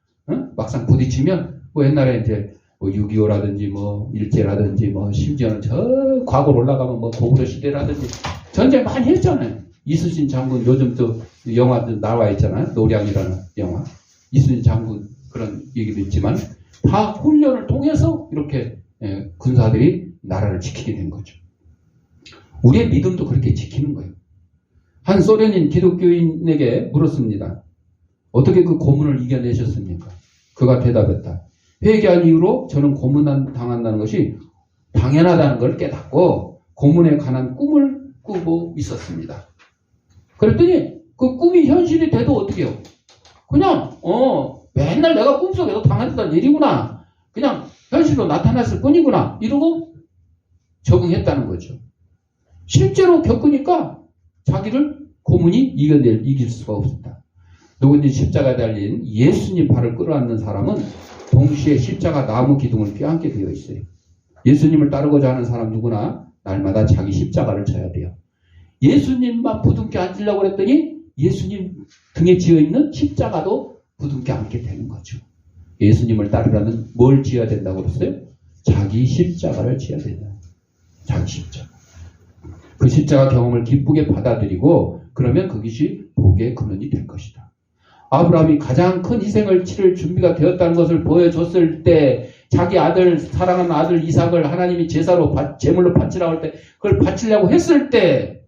막상 부딪히면 뭐 옛날에 이제 뭐 6.25라든지 뭐 일제라든지 뭐 심지어는 저 과거로 올라가면 뭐 고구려 시대라든지 전쟁 많이 했잖아요. 이순신 장군 요즘 또 영화도 나와 있잖아요. 노량이라는 영화. 이순신 장군 그런 얘기도 있지만 다 훈련을 통해서 이렇게 군사들이 나라를 지키게 된 거죠. 우리의 믿음도 그렇게 지키는 거예요. 한 소련인 기독교인에게 물었습니다. 어떻게 그 고문을 이겨내셨습니까? 그가 대답했다. 회개한 이후로 저는 고문 당한다는 것이 당연하다는 걸 깨닫고 고문에 관한 꿈을 꾸고 있었습니다. 그랬더니 그 꿈이 현실이 돼도 어떻게 해요? 그냥 맨날 내가 꿈속에서 당했던 일이구나. 그냥 현실로 나타났을 뿐이구나 이러고 적응했다는 거죠. 실제로 겪으니까 자기를 고문이 이길 수가 없습니다. 누구든지 십자가에 달린 예수님 발을 끌어안는 사람은 동시에 십자가 나무 기둥을 껴안게 되어 있어요. 예수님을 따르고자 하는 사람 누구나 날마다 자기 십자가를 져야 돼요. 예수님만 부둥켜 앉으려고 그랬더니 예수님 등에 지어있는 십자가도 부둥켜 앉게 되는 거죠. 예수님을 따르려면 뭘 지어야 된다고 그랬어요? 자기 십자가를 지어야 된다. 자기 십자가. 그 십자가 경험을 기쁘게 받아들이고 그러면 그것이 복의 근원이 될 것이다. 아브라함이 가장 큰 희생을 치를 준비가 되었다는 것을 보여줬을 때 자기 아들, 사랑하는 아들 이삭을 하나님이 제사로 제물로 바치라고 할 때 그걸 바치려고 했을 때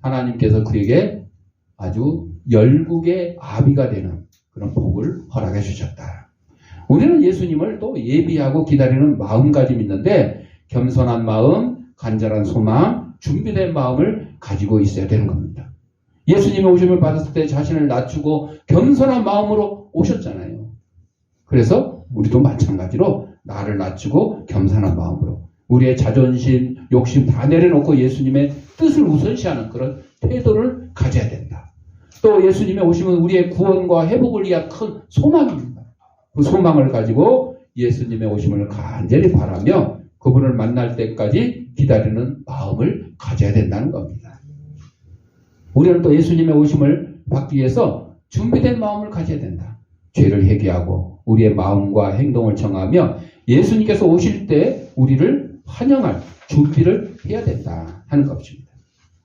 하나님께서 그에게 아주 열국의 아비가 되는 그런 복을 허락해 주셨다. 우리는 예수님을 또 예비하고 기다리는 마음가짐이 있는데 겸손한 마음, 간절한 소망, 준비된 마음을 가지고 있어야 되는 겁니다. 예수님의 오심을 받았을 때 자신을 낮추고 겸손한 마음으로 오셨잖아요. 그래서 우리도 마찬가지로 나를 낮추고 겸손한 마음으로 우리의 자존심, 욕심 다 내려놓고 예수님의 뜻을 우선시하는 그런 태도를 가져야 된다. 또 예수님의 오심은 우리의 구원과 회복을 위한 큰 소망입니다. 그 소망을 가지고 예수님의 오심을 간절히 바라며 그분을 만날 때까지 기다리는 마음을 가져야 된다는 겁니다. 우리는 또 예수님의 오심을 받기 위해서 준비된 마음을 가져야 된다. 죄를 회개하고 우리의 마음과 행동을 정하며 예수님께서 오실 때 우리를 환영할 준비를 해야 된다 하는 것입니다.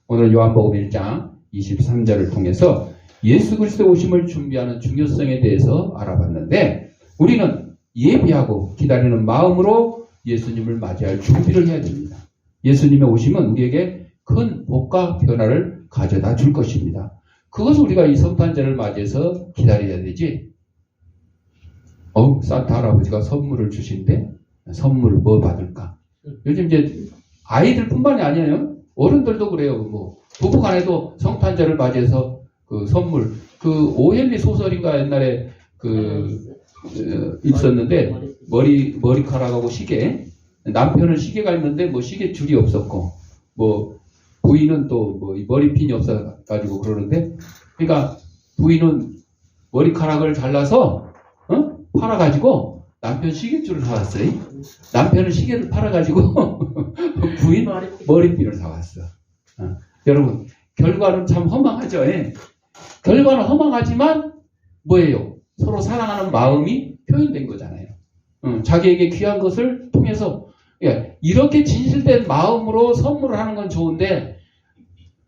오늘 요한복음 1장 23절을 통해서 예수 그리스도의 오심을 준비하는 중요성에 대해서 알아봤는데 우리는 예비하고 기다리는 마음으로 예수님을 맞이할 준비를 해야 됩니다. 예수님의 오심은 우리에게 큰 복과 변화를 가져다 줄 것입니다. 그것을 우리가 이 성탄절을 맞이해서 기다려야 되지. 산타 할아버지가 선물을 주신대. 선물 뭐 받을까? 요즘 이제 아이들뿐만이 아니에요. 어른들도 그래요. 뭐 부부간에도 성탄절을 맞이해서 그 선물, 그 오헨리 소설인가 옛날에 있었는데 머리카락하고 시계. 남편은 시계가 있는데 뭐 시계 줄이 없었고 뭐 부인은 또 뭐 머리핀이 없어가지고 그러는데 그러니까 부인은 머리카락을 잘라서 팔아가지고 남편 시계줄을 사왔어요. 남편은 시계를 팔아가지고 부인 머리핀을 사왔어. 여러분 결과는 참 허망하죠. 예? 결과는 허망하지만 뭐예요? 서로 사랑하는 마음이 표현된 거잖아요. 자기에게 귀한 것을 통해서 이렇게 진실된 마음으로 선물을 하는 건 좋은데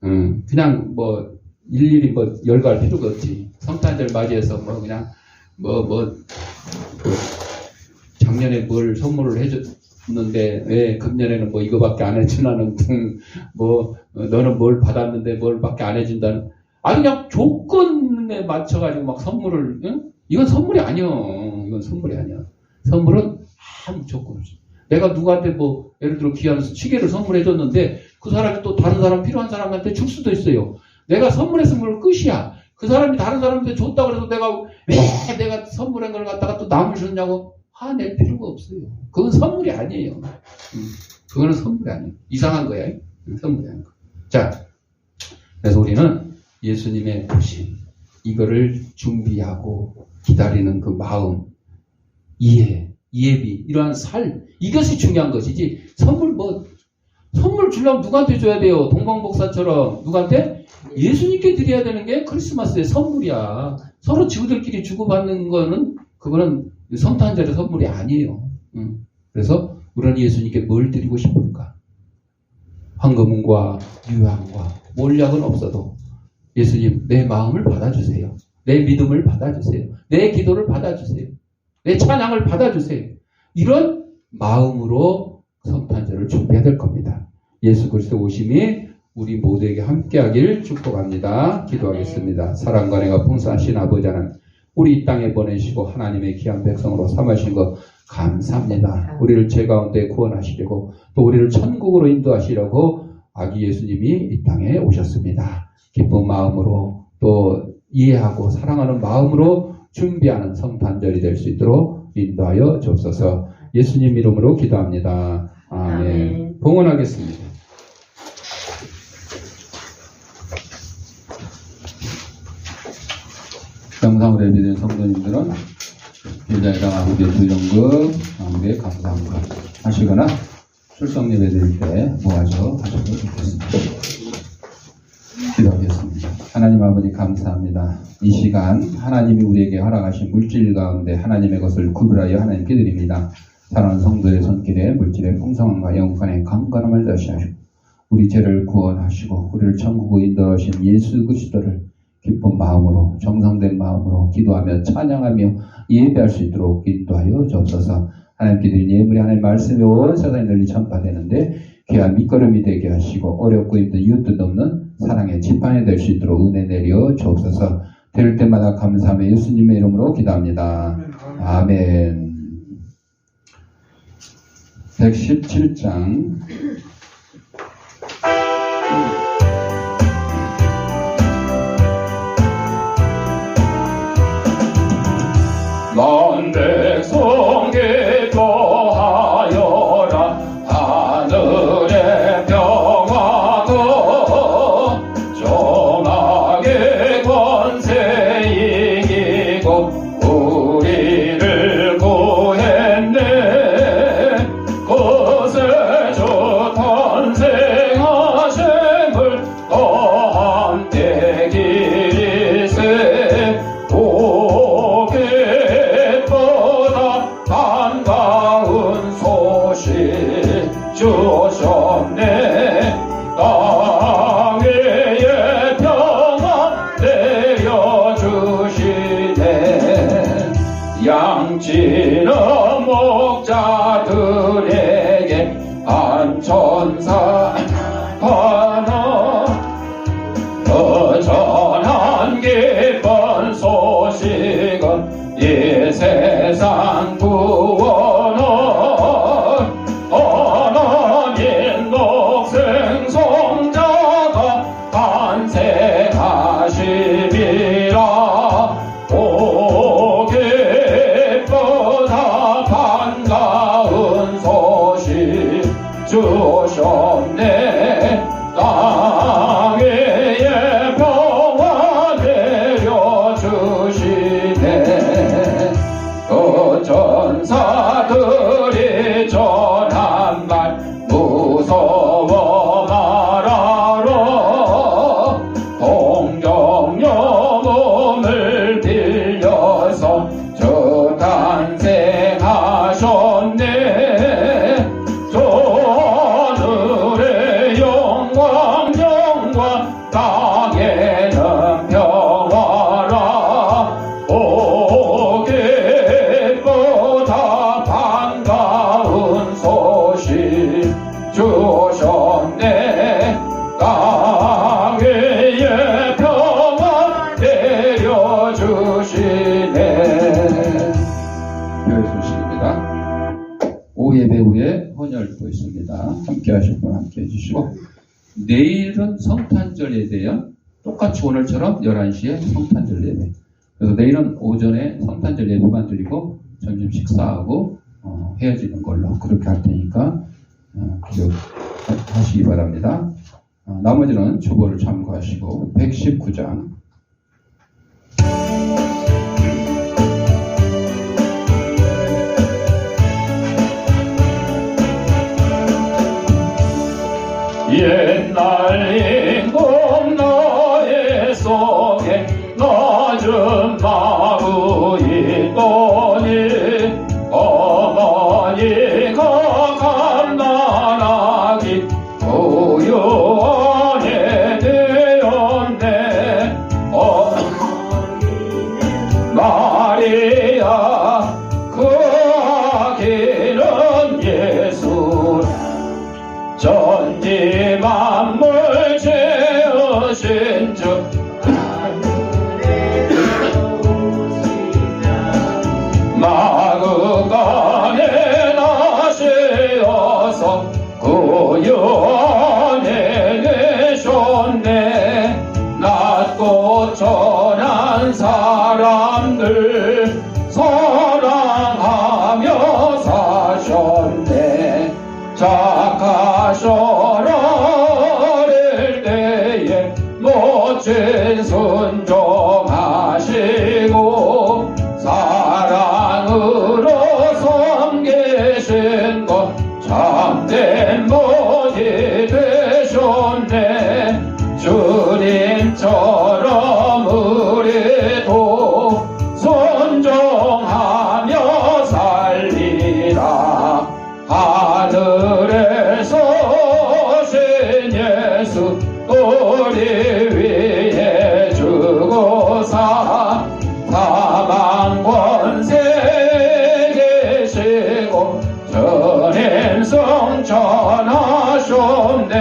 그냥 뭐 일일이 뭐 열거할 필요가 없지. 성탄절 맞이해서 뭐 그냥 작년에 뭘 선물을 해줬는데 왜 금년에는 뭐 이거밖에 안 해주나는 뭐 너는 뭘 받았는데 뭘밖에 안 해준다는 아주 그냥 조건에 맞춰가지고 막 선물을 이건 선물이 아니요. 이건 선물이 아니야. 선물은 아무 조건 없이. 내가 누구한테 뭐 예를 들어 귀한 시계를 선물해줬는데 그 사람이 또 다른 사람 필요한 사람한테 줄 수도 있어요. 내가 선물했으면 끝이야. 그 사람이 다른 사람한테 줬다고 해서 내가 왜 내가 선물한 걸 갖다가 또 남을 줬냐고 화낼 필요가 없어요. 그건 선물이 아니에요. 그거는 선물이 아니에요. 이상한 거야. 선물이 아닌 거. 자, 그래서 우리는 예수님의 오심 이거를 준비하고 기다리는 그 마음 예비 이러한 이것이 중요한 것이지 선물 주려면 누구한테 줘야 돼요? 동방복사처럼 누구한테? 예수님께 드려야 되는 게 크리스마스의 선물이야. 서로 지구들끼리 주고받는 거는 그거는 성탄절의 선물이 아니에요. 그래서 우리는 예수님께 뭘 드리고 싶을까? 황금과 유향과 몰약은 없어도 예수님 내 마음을 받아주세요. 내 믿음을 받아주세요. 내 기도를 받아주세요. 내 찬양을 받아주세요. 이런 마음으로 성탄절을 준비해야 될 겁니다. 예수 그리스도 오심이 우리 모두에게 함께하길 축복합니다. 기도하겠습니다. 사랑과 은혜가 풍성하신 아버지 하나님, 우리 이 땅에 보내시고 하나님의 귀한 백성으로 삼으신 것 감사합니다. 우리를 죄 가운데 구원하시려고 또 우리를 천국으로 인도하시려고 아기 예수님이 이 땅에 오셨습니다. 기쁜 마음으로 또 이해하고 사랑하는 마음으로 준비하는 성탄절이 될 수 있도록 인도하여 주옵소서.
예수님 이름으로 기도합니다. 아멘.
아멘.
봉헌하겠습니다. 영상으로 예배드린 성도님들은 길자에다가 아무개 두정금 아무개 감사합니다 하시거나 출석 예배 드릴 때 모아서 하셔도 좋겠습니다. 기도하겠습니다. 하나님 아버지 감사합니다. 이 시간 하나님이 우리에게 허락하신 물질 가운데 하나님의 것을 구별하여 하나님께 드립니다. 사랑하는 성도의 손길에 물질의 풍성함과 영광의 강건함을 더시하시고 우리 죄를 구원하시고 우리를 천국으로 인도하신 예수 그리스도를 기쁜 마음으로 정성된 마음으로 기도하며 찬양하며 예배할 수 있도록 인도하여 주옵소서. 하나님께 드린 예물이 하나님 말씀이 온 세상에 널리 전파되는데 귀한 밑거름이 되게 하시고 어렵고 힘든 이웃도 돕는 사랑의 지팡이 될 수 있도록 은혜 내려 주옵소서. 될 때마다 감사하며 예수님의 이름으로 기도합니다. 아멘. 117장
넌 백성 기도하여라 하늘의 평화도 정악의 권세 이기고 우리를 구했네 구세주 탄생하심을 더 함께 기리세 반가운 소식 주셨네 땅 위에 평화 내려주시네 양치는 목자들에게 안천사 하나 더 전한 기쁜 소식은 이 세상 구원은 하나님 독생 성자가 탄생하심이라 오 기쁘다 반가운 소식 주셨네 땅 위에 평화 내려주시네 그 전사들이 전한 말 무서워 말아라 동정녀 몸을 빌려서 주 탄생하셨네 하늘의 영광 땅에는 평화라 오 기쁘다 반가운 소식 주셨네 땅 위에 평화 내려주시네.
교회 소식입니다. 오예배 후에 헌혈도 있습니다. 함께 하실 분 함께 해주시고 내일은 성탄절 예배요. 똑같이 오늘처럼 11시에 성탄절 예배. 그래서 내일은 오전에 성탄절 예배만 드리고 점심 식사하고 헤어지는 걸로 그렇게 할 테니까 기억하시기 바랍니다. 나머지는 주보를 참고하시고 119장
옛날 임금 나의 속에 낮은 마구이 있더니 어머니가 갓난아기 부유하게 되었네 마리아 그 아기는 예수 전지 만물 지으신 주 마구간에 나시어서 구유 안에 계셨네 낮고 천한 사람들 사랑하며 사셨네 순종하시고 사랑으로 섬기신 것 참된 분이 되셨네. 주님처럼 우리도 순종하며 살리라. 하늘에서 오신 예수 우리 위해 주고사 사망 권세 계시고 전인성 전하셨네.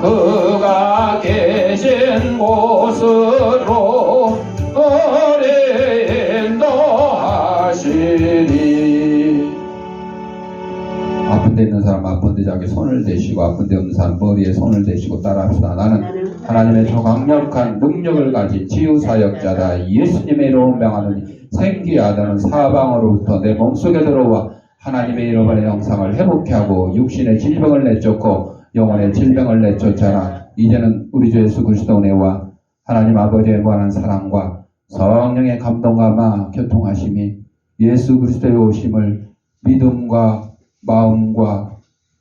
그가 계신 곳으로 우리 인도하시리.
아픈 데 있는 사람 아픈 데 자기 손을 대시고 아픈 데 없는 사람 머리에 손을 대시고 따라합시다. 나는 하나님의 초강력한 능력을 가진 치유사역자다. 예수님의 이름으로 명하노니 생기하다는 사방으로부터 내 몸속에 들어와 하나님의 이름의 형상을 회복케 하고 육신의 질병을 내쫓고 영혼의 질병을 내쫓아라. 이제는 우리 주 예수 그리스도 은혜와 하나님 아버지의 무한한 사랑과 성령의 감동과 교통하심이 예수 그리스도의 오심을 믿음과 마음과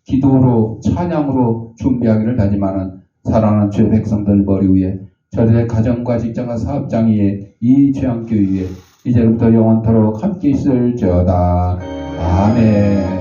기도로 찬양으로 준비하기를 다짐하는 사랑하는 주의 백성들 머리 위에 저들의 가정과 직장과 사업장 위에 이 죄악교 위에 이제부터 영원토록 함께 있을지어다. 아멘.